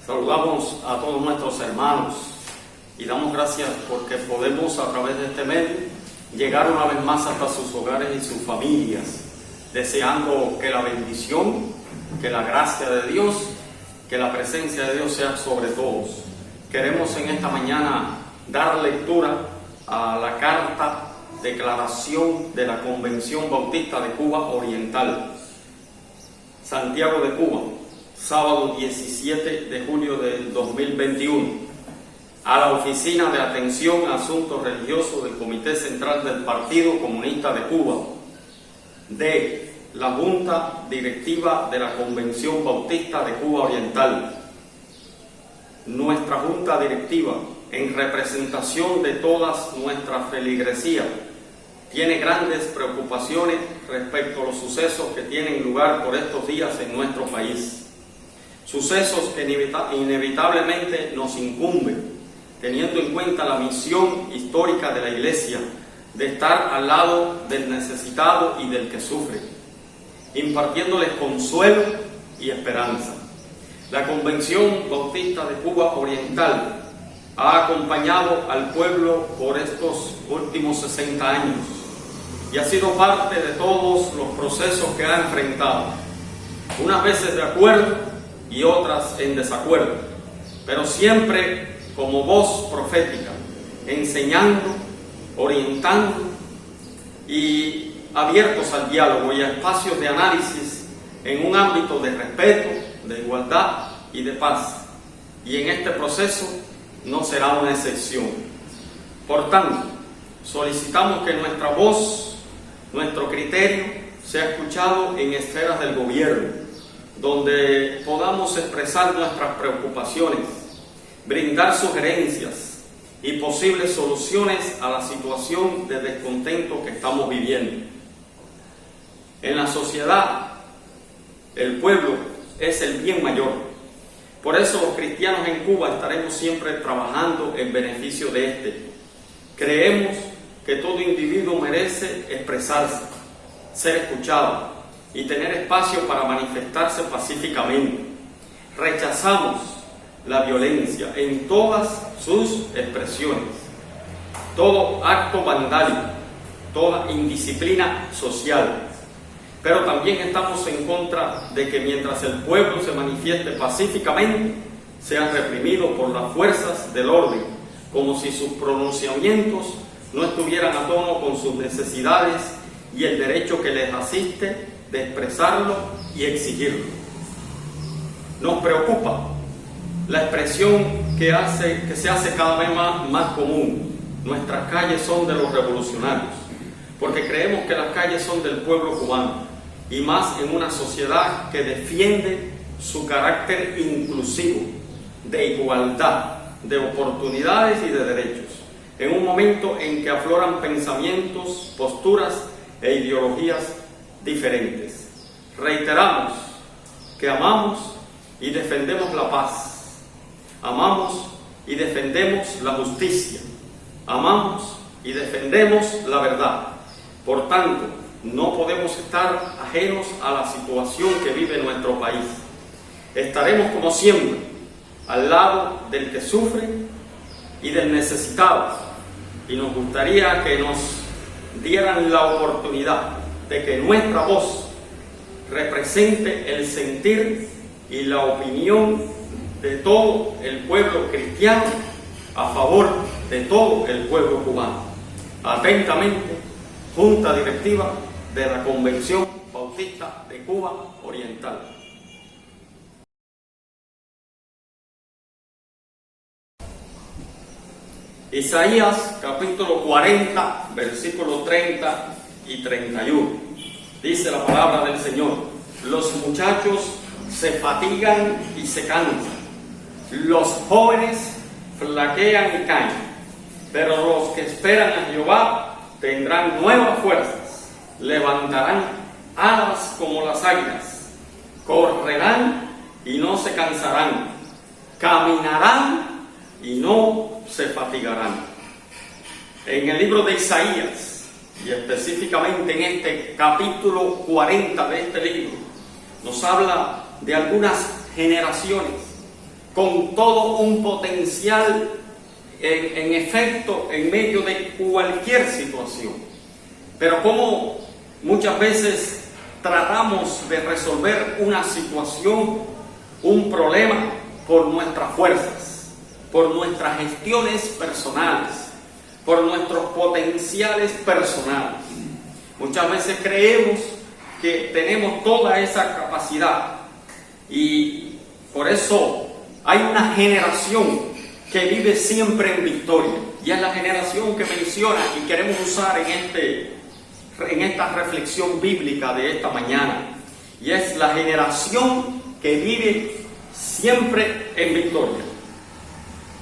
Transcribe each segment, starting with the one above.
Saludamos a todos nuestros hermanos y damos gracias porque podemos a través de este medio llegar una vez más hasta sus hogares y sus familias, deseando que la bendición, que la gracia de Dios, que la presencia de Dios sea sobre todos. Queremos en esta mañana dar lectura a la carta Declaración de la Convención Bautista de Cuba Oriental, Santiago de Cuba, sábado 17 de julio del 2021, a la Oficina de Atención a Asuntos Religiosos del Comité Central del Partido Comunista de Cuba, de la Junta Directiva de la Convención Bautista de Cuba Oriental. Nuestra Junta Directiva, en representación de todas nuestras feligresías, tiene grandes preocupaciones respecto a los sucesos que tienen lugar por estos días en nuestro país. Sucesos que inevitablemente nos incumben, teniendo en cuenta la misión histórica de la Iglesia de estar al lado del necesitado y del que sufre, impartiéndoles consuelo y esperanza. La Convención Bautista de Cuba Oriental ha acompañado al pueblo por estos últimos 60 años y ha sido parte de todos los procesos que ha enfrentado, unas veces de acuerdo y otras en desacuerdo, pero siempre como voz profética, enseñando, orientando y abiertos al diálogo y a espacios de análisis en un ámbito de respeto, de igualdad y de paz. Y en este proceso no será una excepción. Por tanto, solicitamos que nuestra voz, nuestro criterio, sea escuchado en esferas del gobierno, donde podamos expresar nuestras preocupaciones, brindar sugerencias y posibles soluciones a la situación de descontento que estamos viviendo. En la sociedad, el pueblo es el bien mayor. Por eso los cristianos en Cuba estaremos siempre trabajando en beneficio de este. Creemos que todo individuo merece expresarse, ser escuchado y tener espacio para manifestarse pacíficamente. Rechazamos la violencia en todas sus expresiones, todo acto vandálico, toda indisciplina social. Pero también estamos en contra de que mientras el pueblo se manifieste pacíficamente, sea reprimido por las fuerzas del orden, como si sus pronunciamientos no estuvieran a tono con sus necesidades y el derecho que les asiste de expresarlo y exigirlo. Nos preocupa la expresión que se hace cada vez más común. Nuestras calles son de los revolucionarios, porque creemos que las calles son del pueblo cubano, y más en una sociedad que defiende su carácter inclusivo, de igualdad, de oportunidades y de derechos, en un momento en que afloran pensamientos, posturas e ideologías diferentes. Reiteramos que amamos y defendemos la paz, amamos y defendemos la justicia, amamos y defendemos la verdad. Por tanto, no podemos estar ajenos a la situación que vive nuestro país. Estaremos como siempre al lado del que sufre y del necesitado, y nos gustaría que nos dieran la oportunidad de que nuestra voz represente el sentir y la opinión de todo el pueblo cristiano a favor de todo el pueblo cubano. Atentamente, Junta Directiva de la Convención Bautista de Cuba Oriental. Isaías capítulo 40, versículos 30 y 31. Dice la palabra del Señor: los muchachos se fatigan y se cansan, los jóvenes flaquean y caen, pero los que esperan a Jehová tendrán nuevas fuerzas, levantarán alas como las águilas, correrán y no se cansarán, caminarán y no se fatigarán. En el libro de Isaías, y específicamente en este capítulo 40 de este libro, nos habla de algunas generaciones con todo un potencial en efecto en medio de cualquier situación. Pero como muchas veces tratamos de resolver una situación, un problema, por nuestras fuerzas, por nuestras gestiones personales, por nuestros potenciales personales. Muchas veces creemos que tenemos toda esa capacidad y por eso hay una generación que vive siempre en victoria, y es la generación que menciona y queremos usar en esta reflexión bíblica de esta mañana, y es la generación que vive siempre en victoria.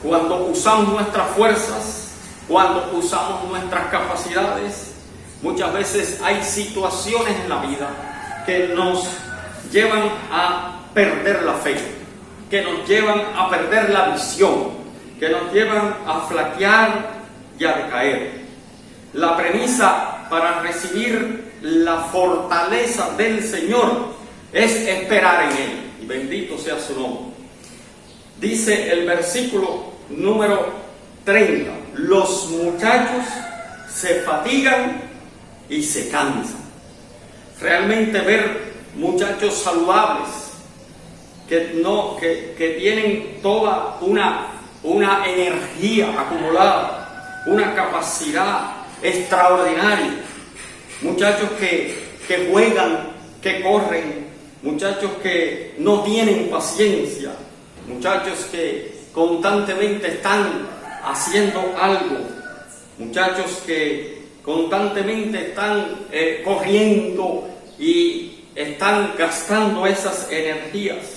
Cuando usamos nuestras fuerzas, cuando usamos nuestras capacidades, muchas veces hay situaciones en la vida que nos llevan a perder la fe, que nos llevan a perder la visión, que nos llevan a flaquear y a decaer. La premisa para recibir la fortaleza del Señor es esperar en Él, y bendito sea su nombre. Dice el versículo número 30, los muchachos se fatigan y se cansan. Realmente ver muchachos saludables que tienen toda una energía acumulada, una capacidad extraordinaria, muchachos que juegan, que corren, muchachos que no tienen paciencia, muchachos que constantemente están haciendo algo, muchachos que constantemente están corriendo y están gastando esas energías.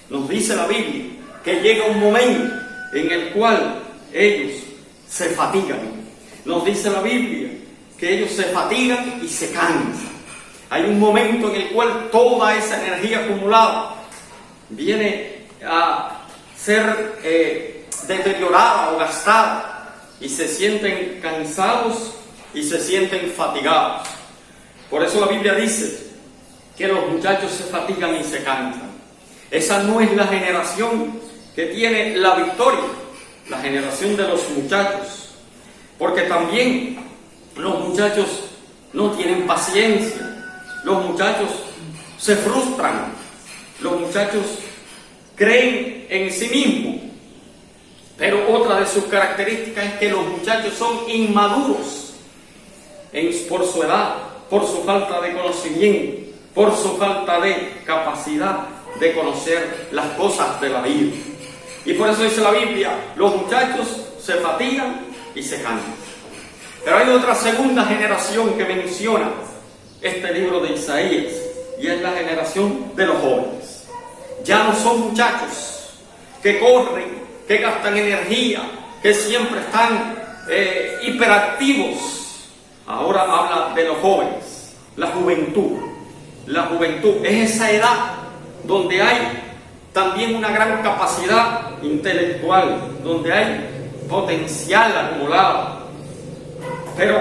Nos dice la Biblia que llega un momento en el cual ellos se fatigan. Nos dice la Biblia que ellos se fatigan y se cansan. Hay un momento en el cual toda esa energía acumulada viene a ser deteriorada o gastada, y se sienten cansados y se sienten fatigados. Por eso la Biblia dice que los muchachos se fatigan y se cansan. Esa no es la generación que tiene la victoria, la generación de los muchachos, porque también los muchachos no tienen paciencia, los muchachos se frustran, los muchachos creen en sí mismos, pero otra de sus características es que los muchachos son inmaduros por su edad, por su falta de conocimiento, por su falta de capacidad de conocer las cosas de la vida. Y por eso dice la Biblia, los muchachos se fatigan y se cansan. Pero hay otra segunda generación que menciona este libro de Isaías, y es la generación de los jóvenes. Ya no son muchachos que corren, que gastan energía, que siempre están hiperactivos. Ahora habla de los jóvenes, la juventud. La juventud es esa edad donde hay también una gran capacidad intelectual, donde hay potencial acumulado. Pero,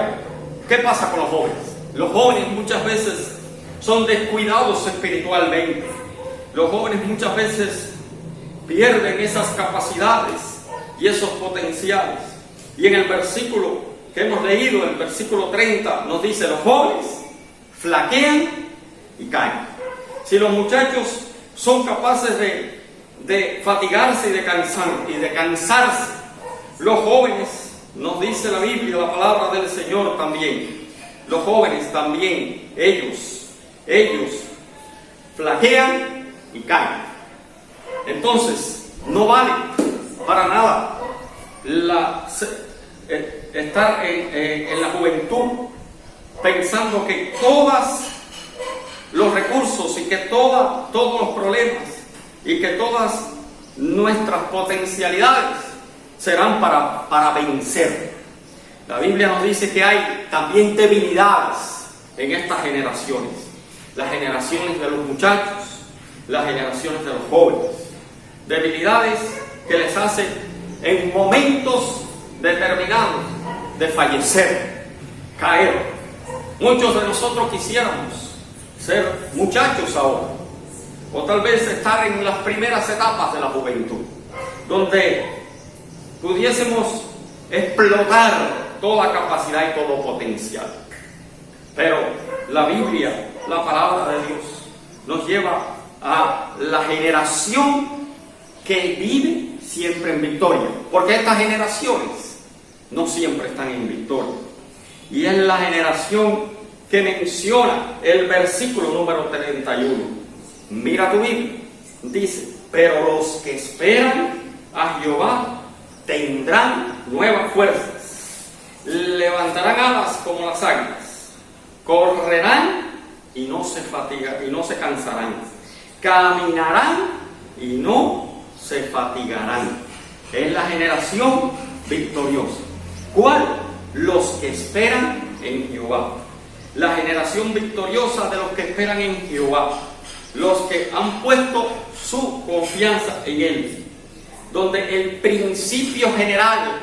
¿qué pasa con los jóvenes? Los jóvenes muchas veces son descuidados espiritualmente. Los jóvenes muchas veces pierden esas capacidades y esos potenciales. Y en el versículo que hemos leído, el versículo 30, nos dice: los jóvenes flaquean y caen. Si los muchachos son capaces de fatigarse y de cansarse, los jóvenes, nos dice la Biblia, la palabra del Señor también, los jóvenes también, ellos flaquean y caen. Entonces, no vale para nada estar en la juventud pensando que todos los recursos y que todos los problemas y que todas nuestras potencialidades serán para vencer. La Biblia nos dice que hay también debilidades en estas generaciones. Las generaciones de los muchachos, las generaciones de los jóvenes. Debilidades que les hacen en momentos determinados de fallecer, caer. Muchos de nosotros quisiéramos ser muchachos ahora, o tal vez estar en las primeras etapas de la juventud, donde pudiésemos explotar toda capacidad y todo potencial. Pero la Biblia, la palabra de Dios, nos lleva a la generación que vive siempre en victoria, porque estas generaciones no siempre están en victoria. Y es la generación que menciona el versículo número 31. Mira tu Biblia, dice: pero los que esperan a Jehová tendrán nuevas fuerzas, levantarán alas como las águilas, correrán y no se fatigan y no se cansarán, caminarán y no se fatigarán. Es la generación victoriosa. ¿Cuál? Los que esperan en Jehová. La generación victoriosa de los que esperan en Jehová, los que han puesto su confianza en Él, donde el principio general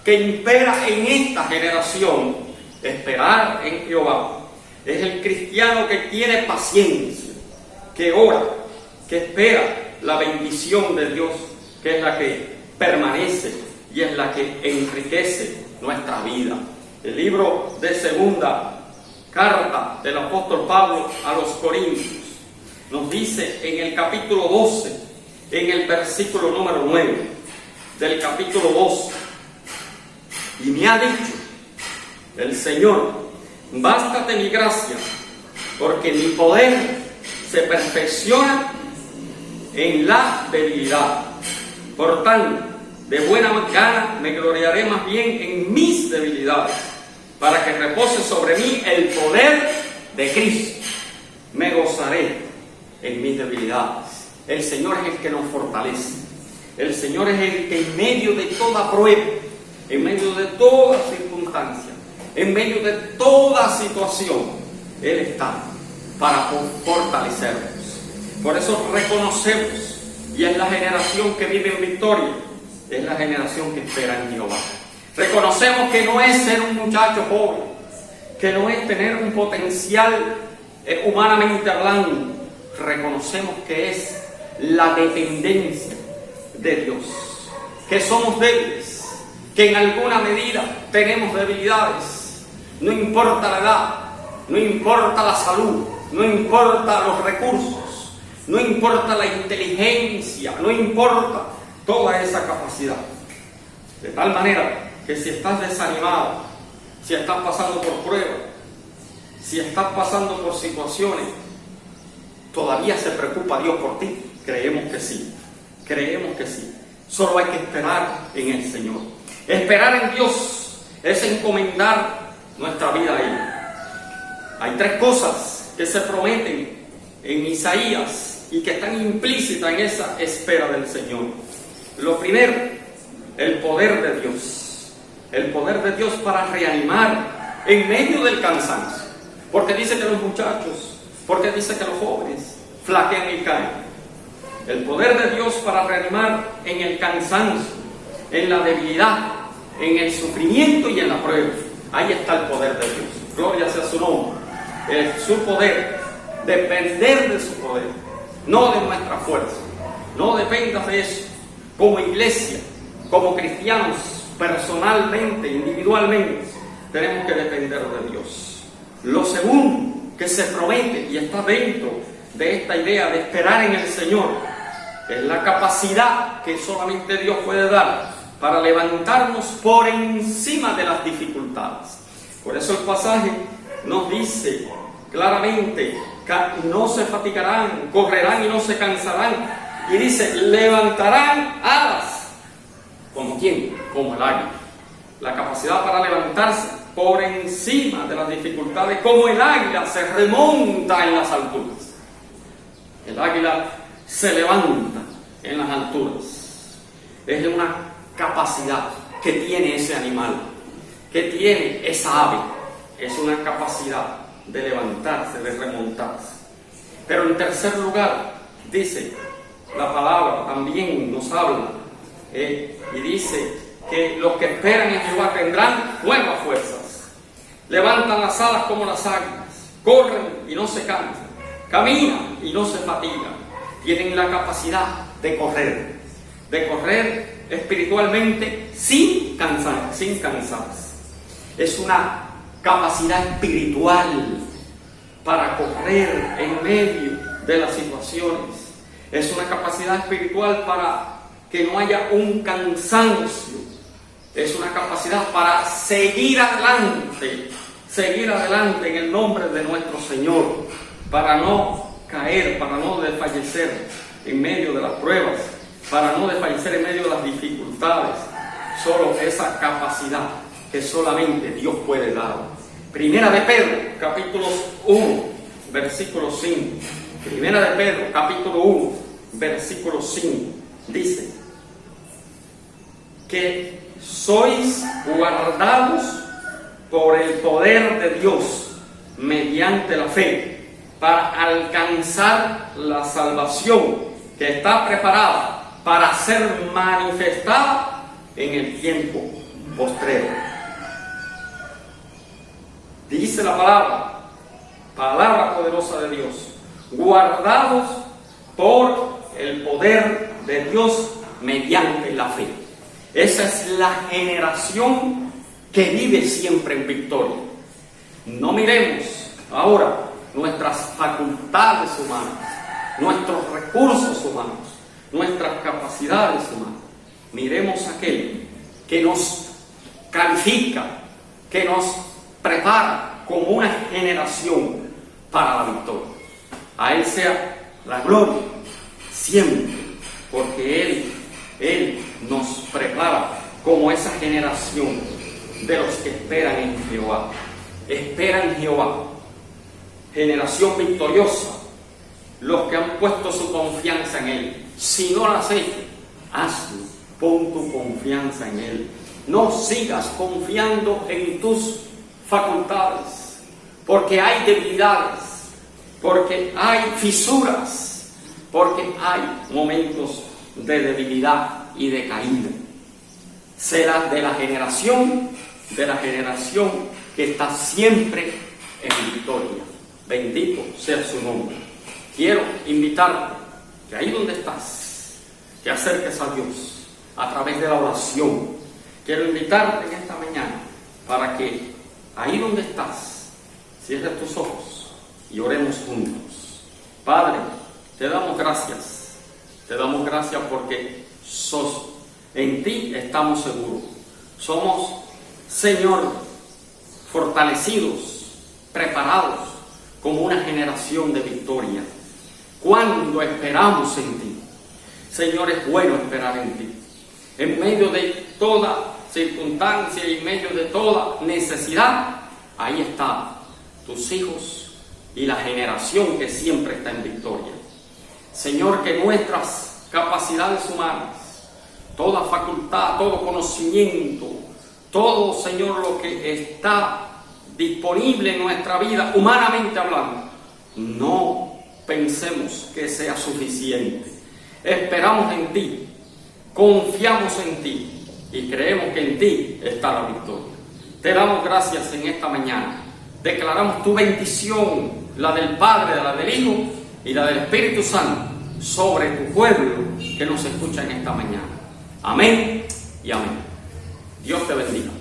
que impera en esta generación, esperar en Jehová, es el cristiano que tiene paciencia, que ora, que espera la bendición de Dios, que es la que permanece y es la que enriquece nuestra vida. El libro de segunda carta del apóstol Pablo a los Corintios nos dice en el capítulo 12, en el versículo número 9 del capítulo 12: y me ha dicho el Señor, bástate mi gracia, porque mi poder se perfecciona en la debilidad. Por tanto, de buena gana me gloriaré más bien en mis debilidades, para que repose sobre mí el poder de Cristo. Me gozaré en mis debilidades. El Señor es el que nos fortalece. El Señor es el que en medio de toda prueba, en medio de toda circunstancia, en medio de toda situación, Él está para fortalecernos. Por eso reconocemos, y es la generación que vive en victoria, es la generación que espera en Jehová. Reconocemos que no es ser un muchacho joven, que no es tener un potencial humanamente hablando. Reconocemos que es la dependencia de Dios, que somos débiles, que en alguna medida tenemos debilidades. No importa la edad, no importa la salud, no importa los recursos, no importa la inteligencia, no importa toda esa capacidad. De tal manera que si estás desanimado, si estás pasando por pruebas, si estás pasando por situaciones, ¿todavía se preocupa Dios por ti? Creemos que sí, creemos que sí. Solo hay que esperar en el Señor. Esperar en Dios es encomendar nuestra vida a Él. Hay tres cosas que se prometen en Isaías y que están implícitas en esa espera del Señor. Lo primero, el poder de Dios. El poder de Dios para reanimar en medio del cansancio. Porque dice que los muchachos, porque dice que los jóvenes flaquean y caen. El poder de Dios para reanimar en el cansancio, en la debilidad, en el sufrimiento y en la prueba. Ahí está el poder de Dios. Gloria sea su nombre. Es su poder. Depender de su poder, no de nuestra fuerza. No dependas de eso. Como iglesia, como cristianos, personalmente, individualmente, tenemos que depender de Dios. Lo segundo que se promete y está dentro de esta idea de esperar en el Señor es la capacidad que solamente Dios puede dar para levantarnos por encima de las dificultades. Por eso el pasaje nos dice claramente: no se fatigarán, correrán y no se cansarán. Y dice: levantarán alas. ¿Como quién? Como el águila. La capacidad para levantarse por encima de las dificultades, como el águila se remonta en las alturas. El águila se levanta en las alturas. Es una capacidad que tiene ese animal, que tiene esa ave. Es una capacidad de levantarse, de remontarse. Pero en tercer lugar, dice la palabra, también nos habla y dice que los que esperan en Jehová tendrán nuevas fuerzas. Levantan las alas como las águilas, corren y no se cansan, caminan y no se fatigan. Tienen la capacidad de correr, de correr espiritualmente sin cansarse. Es una capacidad espiritual para correr en medio de las situaciones. Es una capacidad espiritual para que no haya un cansancio. Es una capacidad para seguir adelante en el nombre de nuestro Señor, para no caer, para no desfallecer en medio de las pruebas, para no desfallecer en medio de las dificultades. Solo esa capacidad que solamente Dios puede dar. Primera de Pedro, capítulo 1, versículo 5. Primera de Pedro, capítulo 1, versículo 5. Dice que sois guardados por el poder de Dios mediante la fe para alcanzar la salvación que está preparada para ser manifestada en el tiempo postrero. Dice la palabra poderosa de Dios, guardados por el poder de Dios mediante la fe. Esa es la generación que vive siempre en victoria. No miremos ahora nuestras facultades humanas, nuestros recursos humanos, nuestras capacidades humanas. Miremos aquel que nos califica, que nos prepara como una generación para la victoria. A Él sea la gloria siempre, porque Él nos prepara como esa generación de los que esperan en Jehová. Esperan en Jehová. Generación victoriosa. Los que han puesto su confianza en Él. Si no lo has hecho, hazlo. Pon tu confianza en Él. No sigas confiando en tus facultades, porque hay debilidades, porque hay fisuras, porque hay momentos de debilidad y de caída. Será de la generación que está siempre en victoria. Bendito sea su nombre. Quiero invitarte que ahí donde estás, te acerques a Dios a través de la oración. Quiero invitarte en esta mañana para que ahí donde estás, cierres tus ojos y oremos juntos. Padre, te damos gracias. Te damos gracias porque en ti estamos seguros. Somos, Señor, fortalecidos, preparados como una generación de victoria. Cuando esperamos en ti, Señor, es bueno esperar en ti. En medio de toda circunstancia y en medio de toda necesidad, ahí están tus hijos y la generación que siempre está en victoria. Señor, que nuestras capacidades humanas, toda facultad, todo conocimiento, todo, Señor, lo que está disponible en nuestra vida, humanamente hablando, no pensemos que sea suficiente. Esperamos en ti, confiamos en ti y creemos que en ti está la victoria. Te damos gracias en esta mañana. Declaramos tu bendición, la del Padre, la del Hijo y la del Espíritu Santo, sobre tu pueblo que nos escucha en esta mañana. Amén y amén. Dios te bendiga.